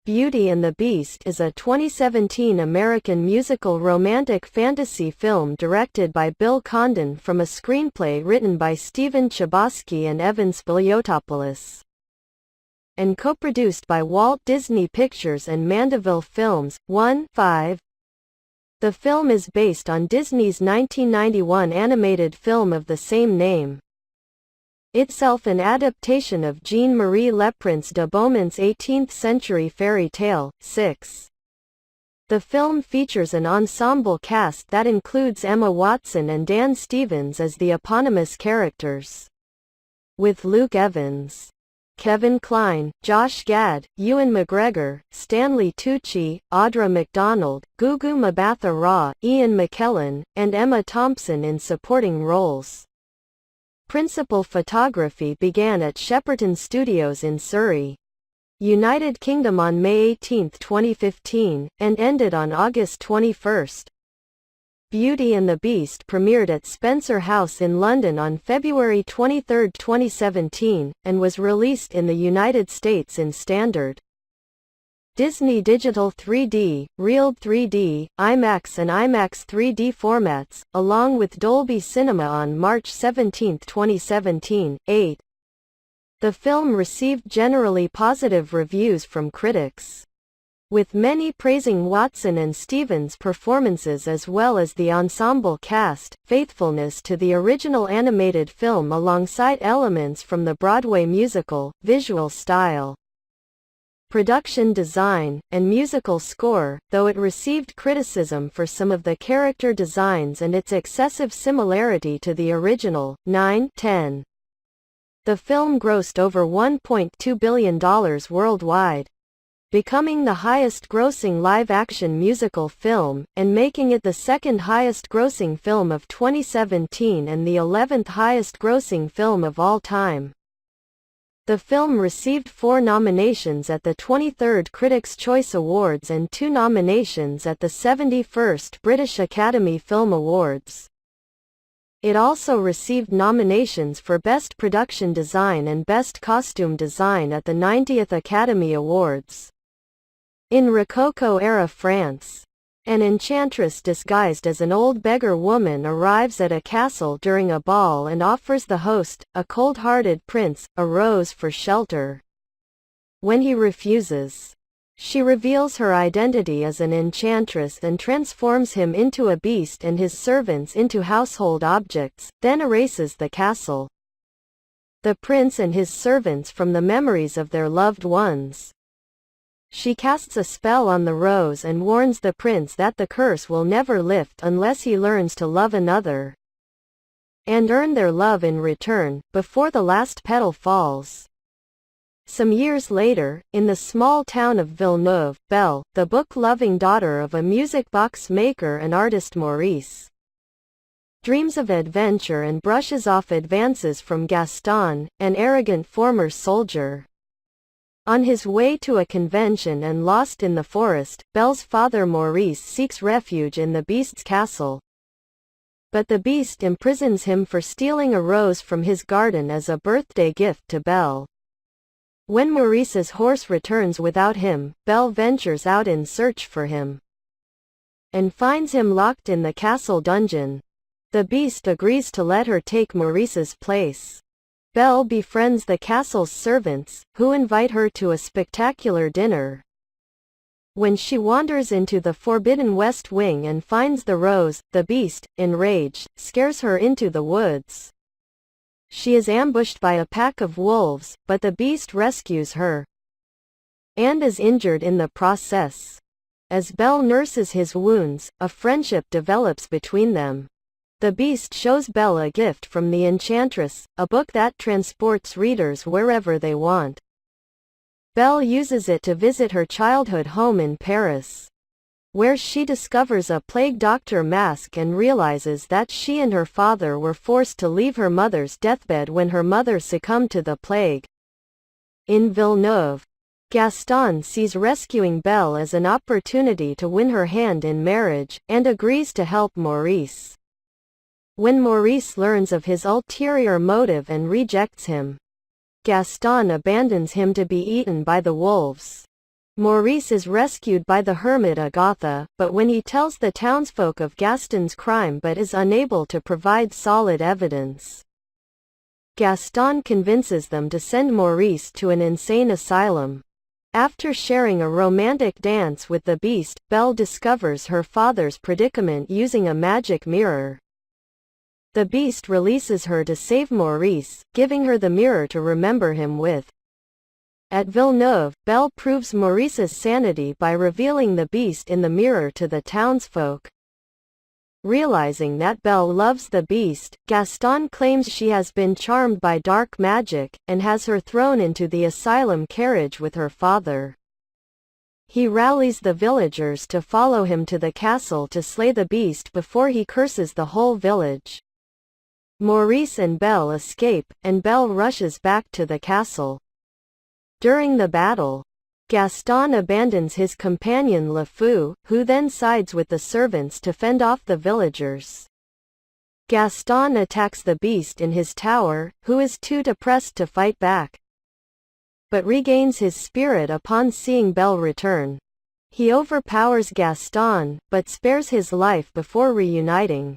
Beauty and the Beast is a 2017 American musical romantic fantasy film directed by Bill Condon from a screenplay written by Stephen Chbosky and Evan Spiliotopoulos, and co-produced by Walt Disney Pictures and Mandeville Films. 1-5. The film is based on Disney's 1991 animated film of the same name, itself an adaptation of Jean-Marie Leprince de Beaumont's 18th-century fairy tale. 6. The film features an ensemble cast that includes Emma Watson and Dan Stevens as the eponymous characters, with Luke Evans, Kevin Kline, Josh Gad, Ewan McGregor, Stanley Tucci, Audra McDonald, Gugu Mbatha-Raw, Ian McKellen, and Emma Thompson in supporting roles. Principal photography began at Shepperton Studios in Surrey, United Kingdom on May 18, 2015, and ended on August 21. Beauty and the Beast premiered at Spencer House in London on February 23, 2017, and was released in the United States in standard Disney Digital 3D, Real 3D, IMAX and IMAX 3D formats, along with Dolby Cinema on March 17, 2017. 8. The film received generally positive reviews from critics, with many praising Watson and Stevens' performances as well as the ensemble cast, faithfulness to the original animated film alongside elements from the Broadway musical, visual style, production design, and musical score, though it received criticism for some of the character designs and its excessive similarity to the original. 9-10. The film grossed over $1.2 billion worldwide, becoming the highest-grossing live-action musical film, and making it the second highest-grossing film of 2017 and the 11th highest-grossing film of all time. The film received 4 nominations at the 23rd Critics' Choice Awards and 2 nominations at the 71st British Academy Film Awards. It also received nominations for Best Production Design and Best Costume Design at the 90th Academy Awards. In Rococo-era France, an enchantress disguised as an old beggar woman arrives at a castle during a ball and offers the host, a cold-hearted prince, a rose for shelter. When he refuses, she reveals her identity as an enchantress and transforms him into a beast and his servants into household objects, then erases the castle, the prince and his servants from the memories of their loved ones. She casts a spell on the rose and warns the prince that the curse will never lift unless he learns to love another, and earn their love in return, before the last petal falls. Some years later, in the small town of Villeneuve, Belle, the book-loving daughter of a music box maker and artist Maurice, dreams of adventure and brushes off advances from Gaston, an arrogant former soldier. On his way to a convention and lost in the forest, Belle's father Maurice seeks refuge in the Beast's castle, but the Beast imprisons him for stealing a rose from his garden as a birthday gift to Belle. When Maurice's horse returns without him, Belle ventures out in search for him, and finds him locked in the castle dungeon. The Beast agrees to let her take Maurice's place. Belle befriends the castle's servants, who invite her to a spectacular dinner. When she wanders into the forbidden West Wing and finds the rose, the Beast, enraged, scares her into the woods. She is ambushed by a pack of wolves, but the Beast rescues her, and is injured in the process. As Belle nurses his wounds, a friendship develops between them. The Beast shows Belle a gift from the Enchantress, a book that transports readers wherever they want. Belle uses it to visit her childhood home in Paris, where she discovers a plague doctor mask and realizes that she and her father were forced to leave her mother's deathbed when her mother succumbed to the plague. In Villeneuve, Gaston sees rescuing Belle as an opportunity to win her hand in marriage, and agrees to help Maurice. When Maurice learns of his ulterior motive and rejects him, Gaston abandons him to be eaten by the wolves. Maurice is rescued by the hermit Agatha, but when he tells the townsfolk of Gaston's crime but is unable to provide solid evidence, Gaston convinces them to send Maurice to an insane asylum. After sharing a romantic dance with the Beast, Belle discovers her father's predicament using a magic mirror. The Beast releases her to save Maurice, giving her the mirror to remember him with. At Villeneuve, Belle proves Maurice's sanity by revealing the Beast in the mirror to the townsfolk. Realizing that Belle loves the Beast, Gaston claims she has been charmed by dark magic, and has her thrown into the asylum carriage with her father. He rallies the villagers to follow him to the castle to slay the Beast before he curses the whole village. Maurice and Belle escape, and Belle rushes back to the castle. During the battle, Gaston abandons his companion Le Fou, who then sides with the servants to fend off the villagers. Gaston attacks the Beast in his tower, who is too depressed to fight back, but regains his spirit upon seeing Belle return. He overpowers Gaston, but spares his life before reuniting.